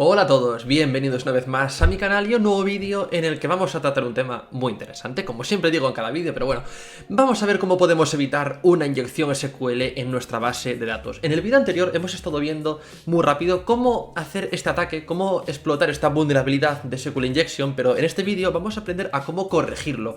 Hola a todos, bienvenidos una vez más a mi canal y a un nuevo vídeo en el que vamos a tratar un tema muy interesante, como siempre digo en cada vídeo, pero bueno, vamos a ver cómo podemos evitar una inyección SQL en nuestra base de datos. En el vídeo anterior hemos estado viendo muy rápido cómo hacer este ataque, cómo explotar esta vulnerabilidad de SQL Injection, pero en este vídeo vamos a aprender a cómo corregirlo.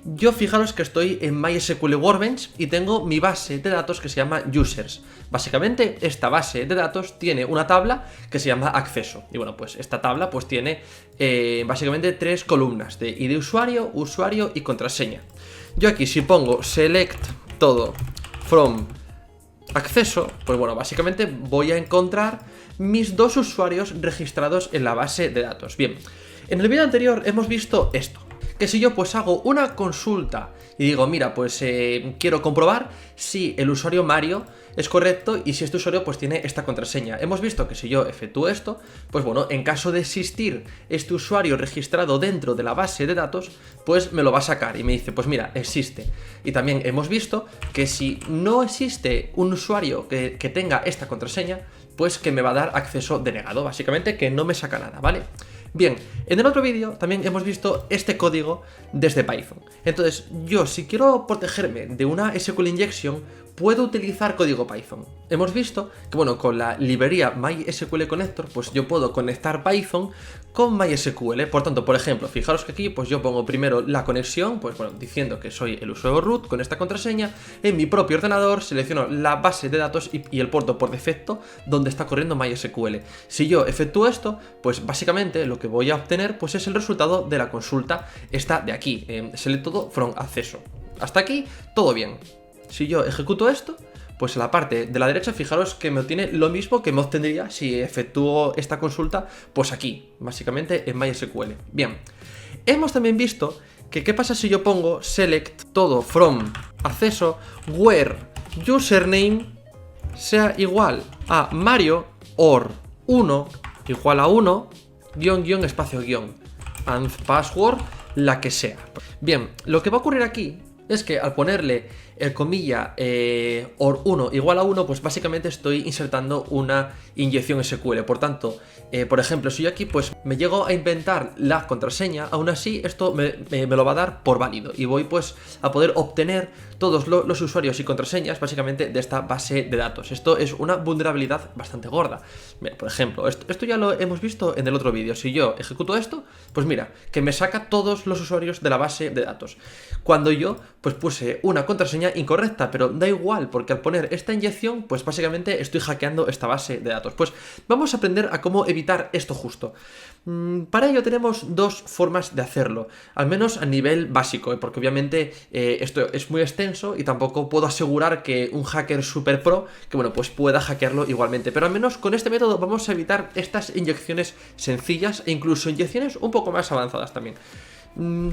Yo fijaros que estoy en MySQL Workbench y tengo mi base de datos que se llama Users. Básicamente esta base de datos tiene una tabla que se llama Acceso. Y bueno, pues esta tabla pues tiene básicamente tres columnas de ID usuario, usuario y contraseña. Yo aquí si pongo select todo from acceso, pues bueno, básicamente voy a encontrar mis dos usuarios registrados en la base de datos. Bien, en el vídeo anterior hemos visto esto. Que si yo pues hago una consulta y digo, mira, pues quiero comprobar si el usuario Mario es correcto y si este usuario pues tiene esta contraseña. Hemos visto que si yo efectúo esto, pues bueno, en caso de existir este usuario registrado dentro de la base de datos, pues me lo va a sacar y me dice, pues mira, existe. Y también hemos visto que si no existe un usuario que tenga esta contraseña, pues que me va a dar acceso denegado, básicamente que no me saca nada, ¿vale? Bien, en el otro vídeo también hemos visto este código desde Python. Entonces, yo si quiero protegerme de una SQL Injection, puedo utilizar código Python. Hemos visto que, bueno, con la librería MySQL Connector, pues yo puedo conectar Python con MySQL. Por tanto, por ejemplo, fijaros que aquí, pues yo pongo primero la conexión, pues bueno, diciendo que soy el usuario root con esta contraseña. En mi propio ordenador selecciono la base de datos y el puerto por defecto donde está corriendo MySQL. Si yo efectúo esto, pues básicamente lo que voy a obtener pues es el resultado de la consulta esta de aquí, select todo from acceso. Hasta aquí, todo bien. Si yo ejecuto esto, pues en la parte de la derecha, fijaros que me obtiene lo mismo que me obtendría si efectúo esta consulta, pues aquí, básicamente en MySQL. Bien, hemos también visto que qué pasa si yo pongo select todo from acceso where username sea igual a Mario or 1 igual a 1 guión espacio guión and password la que sea. Bien, lo que va a ocurrir aquí es que al ponerle el comilla or 1 igual a 1, pues básicamente estoy insertando una inyección SQL. Por tanto, por ejemplo, si yo aquí pues me llego a inventar la contraseña, aún así esto me lo va a dar por válido y voy pues a poder obtener todos los usuarios y contraseñas básicamente de esta base de datos. Esto es una vulnerabilidad bastante gorda. Mira, por ejemplo, esto ya lo hemos visto en el otro vídeo. Si yo ejecuto esto, pues mira, que me saca todos los usuarios de la base de datos. Cuando yo pues puse una contraseña incorrecta, pero da igual, porque al poner esta inyección, pues básicamente estoy hackeando esta base de datos. Pues vamos a aprender a cómo evitar esto justo. Para ello tenemos dos formas de hacerlo, al menos a nivel básico, porque obviamente esto es muy extenso y tampoco puedo asegurar que un hacker super pro, que bueno, pues pueda hackearlo igualmente, pero al menos con este método vamos a evitar estas inyecciones sencillas e incluso inyecciones un poco más avanzadas también.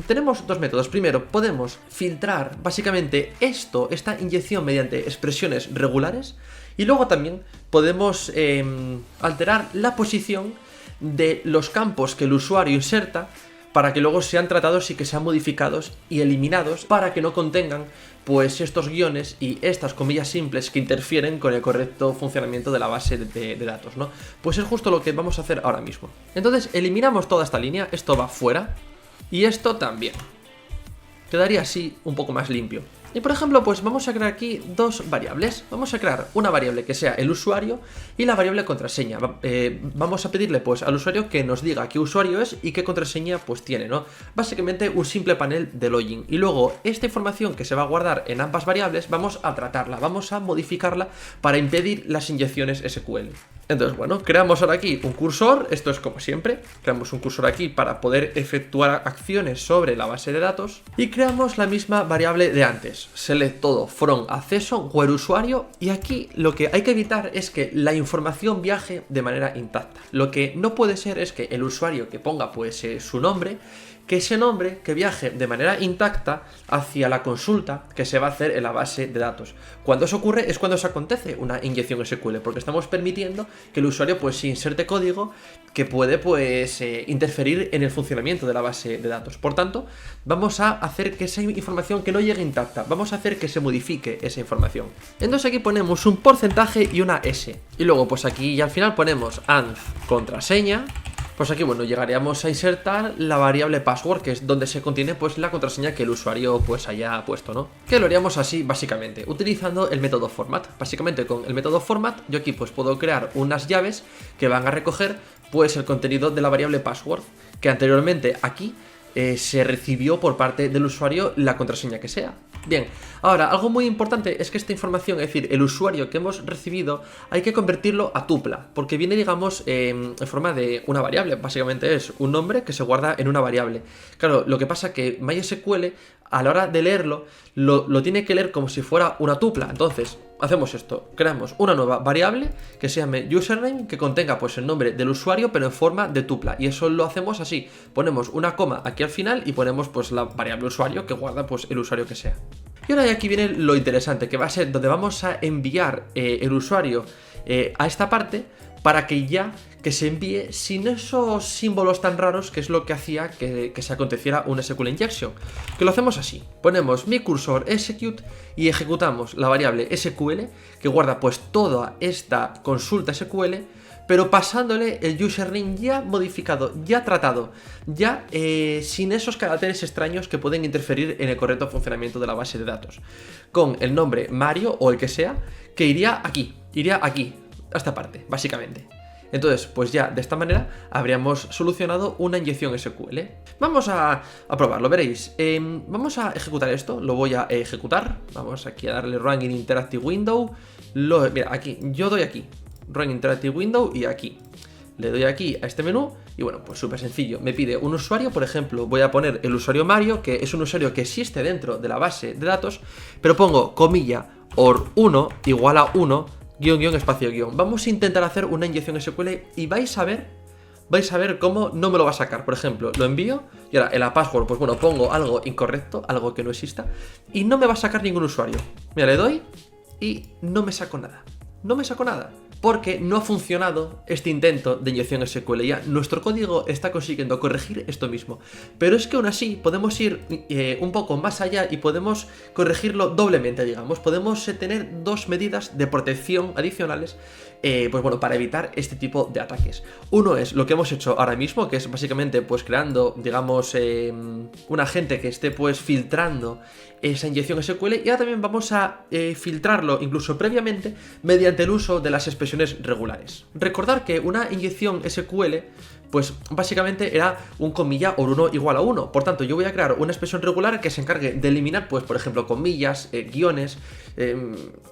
Tenemos dos métodos. Primero, podemos filtrar básicamente esta inyección mediante expresiones regulares y luego también podemos alterar la posición de los campos que el usuario inserta para que luego sean tratados y que sean modificados y eliminados para que no contengan pues estos guiones y estas comillas simples que interfieren con el correcto funcionamiento de la base de datos, ¿no? Pues es justo lo que vamos a hacer ahora mismo. Entonces eliminamos toda esta línea, esto va fuera. Y esto también. Quedaría así un poco más limpio. Y por ejemplo, pues vamos a crear aquí dos variables. Vamos a crear una variable que sea el usuario y la variable contraseña. Vamos a pedirle pues al usuario que nos diga qué usuario es y qué contraseña pues tiene, ¿no? Básicamente un simple panel de login. Y luego esta información que se va a guardar en ambas variables vamos a tratarla, vamos a modificarla para impedir las inyecciones SQL. Entonces, bueno, creamos ahora aquí un cursor, esto es como siempre, creamos un cursor aquí para poder efectuar acciones sobre la base de datos y creamos la misma variable de antes, select todo from acceso where usuario, y aquí lo que hay que evitar es que la información viaje de manera intacta. Lo que no puede ser es que el usuario que ponga pues su nombre que ese nombre que viaje de manera intacta hacia la consulta que se va a hacer en la base de datos. Cuando eso ocurre es cuando se acontece una inyección SQL, porque estamos permitiendo que el usuario pues inserte código que puede pues interferir en el funcionamiento de la base de datos. Por tanto, vamos a hacer que esa información que no llegue intacta, vamos a hacer que se modifique esa información. Entonces aquí ponemos un porcentaje y una S. Y luego pues aquí ya al final ponemos AND contraseña. Pues aquí, bueno, llegaríamos a insertar la variable password, que es donde se contiene pues la contraseña que el usuario pues haya puesto, ¿no? Que lo haríamos así básicamente, utilizando el método format. Básicamente con el método format yo aquí pues puedo crear unas llaves que van a recoger pues el contenido de la variable password, que anteriormente aquí se recibió por parte del usuario la contraseña que sea. Bien, ahora, algo muy importante es que esta información, es decir, el usuario que hemos recibido, hay que convertirlo a tupla, porque viene, digamos, en forma de una variable. Básicamente es un nombre que se guarda en una variable. Claro, lo que pasa es que MySQL, a la hora de leerlo, lo tiene que leer como si fuera una tupla. Entonces, hacemos esto, creamos una nueva variable que se llame username, que contenga pues el nombre del usuario, pero en forma de tupla. Y eso lo hacemos así, ponemos una coma aquí al final y ponemos pues la variable usuario que guarda pues el usuario que sea. Y ahora aquí viene lo interesante, que va a ser donde vamos a enviar el usuario a esta parte, para que se envíe sin esos símbolos tan raros, que es lo que hacía que se aconteciera un SQL injection. Que lo hacemos así, ponemos mi cursor execute y ejecutamos la variable SQL, que guarda pues toda esta consulta SQL, pero pasándole el username ya modificado, ya tratado, ya sin esos caracteres extraños que pueden interferir en el correcto funcionamiento de la base de datos. Con el nombre Mario o el que sea, que iría aquí, a esta parte, básicamente. Entonces, pues ya de esta manera habríamos solucionado una inyección SQL. Vamos a probarlo, veréis. Vamos a ejecutar esto, lo voy a ejecutar. Vamos aquí a darle Run in Interactive Window. Mira, aquí, yo doy aquí, Run Interactive Window y aquí. Le doy aquí a este menú y bueno, pues súper sencillo. Me pide un usuario, por ejemplo, voy a poner el usuario Mario, que es un usuario que existe dentro de la base de datos, pero pongo comilla or1 igual a 1, guión, guión, espacio, guión. Vamos a intentar hacer una inyección SQL y vais a ver cómo no me lo va a sacar. Por ejemplo, lo envío y ahora en la password, pues bueno, pongo algo incorrecto, algo que no exista, y no me va a sacar ningún usuario. Mira, le doy y no me saco nada. No me saco nada, porque no ha funcionado este intento de inyección SQL. Ya nuestro código está consiguiendo corregir esto mismo, pero es que aún así podemos ir un poco más allá y podemos corregirlo doblemente, digamos. Podemos tener dos medidas de protección adicionales, pues bueno, para evitar este tipo de ataques. Uno es lo que hemos hecho ahora mismo, que es básicamente pues creando, digamos, un agente que esté pues filtrando esa inyección SQL, y ahora también vamos a filtrarlo incluso previamente mediante el uso de las expresiones regulares. Recordar que una inyección SQL pues básicamente era un comilla or1 igual a 1. Por tanto, yo voy a crear una expresión regular que se encargue de eliminar, pues por ejemplo, comillas, guiones,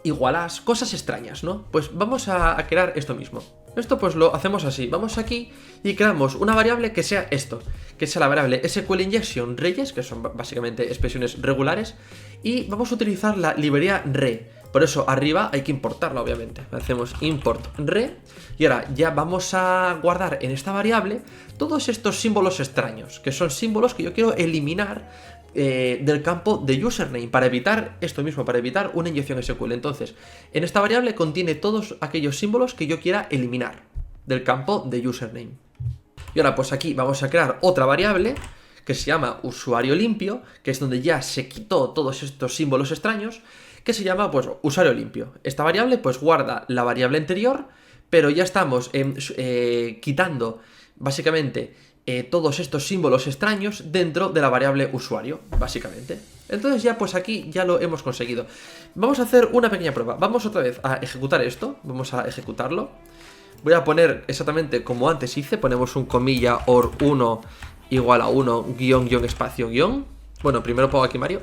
igualas, cosas extrañas, ¿no? Pues vamos a crear esto mismo. Esto pues lo hacemos así, vamos aquí y creamos una variable que sea esto, que sea la variable SQL injection reyes, que son básicamente expresiones regulares, y vamos a utilizar la librería re. Por eso arriba hay que importarla, obviamente. Hacemos import re y ahora ya vamos a guardar en esta variable todos estos símbolos extraños, que son símbolos que yo quiero eliminar del campo de username, para evitar esto mismo, para evitar una inyección SQL. Entonces, en esta variable contiene todos aquellos símbolos que yo quiera eliminar del campo de username. Y ahora pues aquí vamos a crear otra variable que se llama usuario limpio, que es donde ya se quitó todos estos símbolos extraños, que se llama pues usuario limpio. Esta variable pues guarda la variable anterior, pero ya estamos quitando básicamente todos estos símbolos extraños dentro de la variable usuario, básicamente. Entonces ya pues aquí ya lo hemos conseguido. Vamos a hacer una pequeña prueba. Vamos otra vez a ejecutar esto, vamos a ejecutarlo. Voy a poner exactamente como antes hice, ponemos un comilla or1 igual a 1, guión, guión, espacio, guión. Bueno, primero pongo aquí Mario.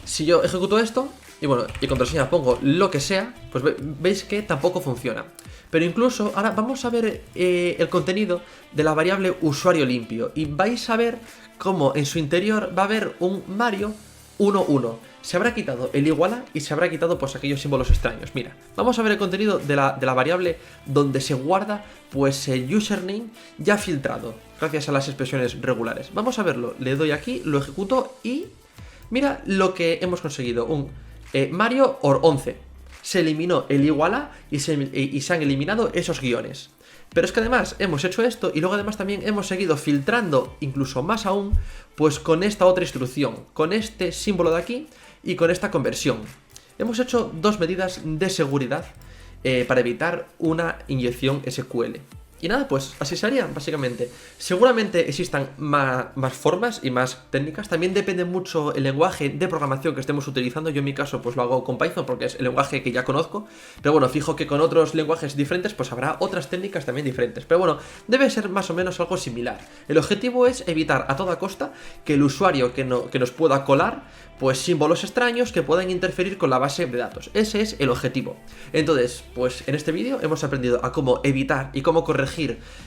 Si yo ejecuto esto y bueno, y contraseña pongo lo que sea, pues veis que tampoco funciona. Pero incluso ahora vamos a ver el contenido de la variable usuario limpio y vais a ver cómo en su interior va a haber un Mario 1.1. Se habrá quitado el iguala y se habrá quitado pues aquellos símbolos extraños. Mira, vamos a ver el contenido de la variable donde se guarda pues el username ya filtrado, gracias a las expresiones regulares. Vamos a verlo, le doy aquí, lo ejecuto y mira lo que hemos conseguido, un Mario or 11. Se eliminó el iguala y se han eliminado esos guiones. Pero es que además hemos hecho esto y luego además también hemos seguido filtrando incluso más aún pues con esta otra instrucción, con este símbolo de aquí y con esta conversión. Hemos hecho dos medidas de seguridad para evitar una inyección SQL. Y nada, pues así se harían, básicamente. Seguramente existan más formas y más técnicas. También depende mucho el lenguaje de programación que estemos utilizando. Yo en mi caso pues lo hago con Python porque es el lenguaje que ya conozco. Pero bueno, fijo que con otros lenguajes diferentes pues habrá otras técnicas también diferentes. Pero bueno, debe ser más o menos algo similar. El objetivo es evitar a toda costa que el usuario que nos pueda colar pues símbolos extraños que puedan interferir con la base de datos. Ese es el objetivo. Entonces, pues en este vídeo hemos aprendido a cómo evitar y cómo corregir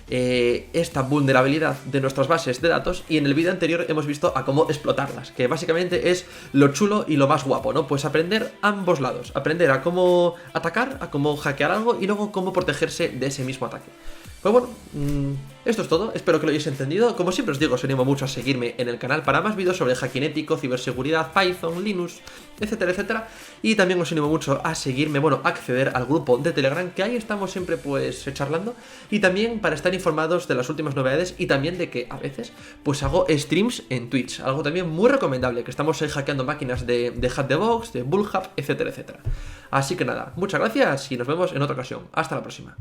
esta vulnerabilidad de nuestras bases de datos, y en el vídeo anterior hemos visto a cómo explotarlas, que básicamente es lo chulo y lo más guapo, ¿no? Pues aprender ambos lados, aprender a cómo atacar, a cómo hackear algo y luego cómo protegerse de ese mismo ataque. Pues bueno, esto es todo, espero que lo hayáis entendido. Como siempre os digo, os animo mucho a seguirme en el canal para más vídeos sobre hacking ético, ciberseguridad, Python, Linux, etcétera, etcétera. Y también os animo mucho a seguirme, bueno, a acceder al grupo de Telegram, que ahí estamos siempre pues charlando. Y también para estar informados de las últimas novedades y también de que a veces pues hago streams en Twitch. Algo también muy recomendable, que estamos ahí hackeando máquinas de Hackthebox, de Bullhub, etcétera, etcétera. Así que nada, muchas gracias y nos vemos en otra ocasión. Hasta la próxima.